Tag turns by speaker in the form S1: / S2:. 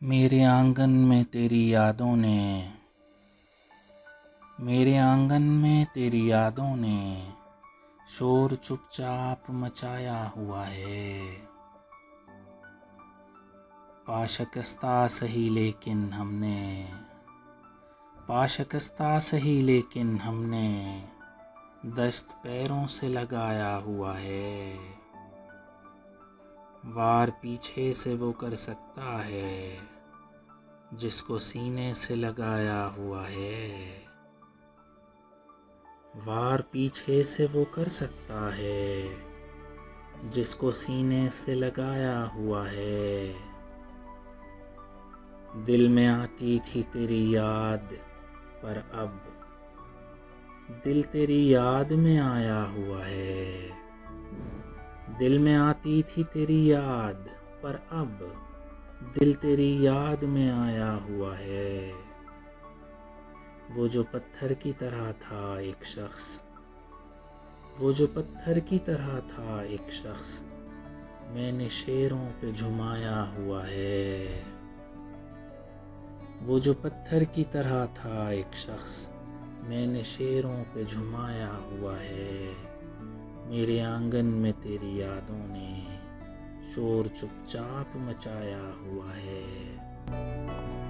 S1: मेरे आंगन में तेरी यादों ने, मेरे आंगन में तेरी यादों ने शोर चुपचाप मचाया हुआ है। पाशकस्ता सही लेकिन हमने, पाशकस्ता सही लेकिन हमने दस्त पैरों से लगाया हुआ है। वार पीछे से वो कर सकता है जिसको सीने से लगाया हुआ है। वार पीछे से वो कर सकता है जिसको सीने से लगाया हुआ है। दिल में आती थी तेरी याद पर अब दिल तेरी याद में आया हुआ है। दिल में आती थी तेरी याद पर अब दिल तेरी याद में आया हुआ है। वो जो पत्थर की तरह था एक शख्स, वो जो पत्थर की तरह था एक शख्स मैंने शेरों पे झुमाया हुआ है। वो जो पत्थर की तरह था एक शख्स मैंने शेरों पे झुमाया हुआ है। मेरे आंगन में तेरी यादों ने शोर चुपचाप मचाया हुआ है।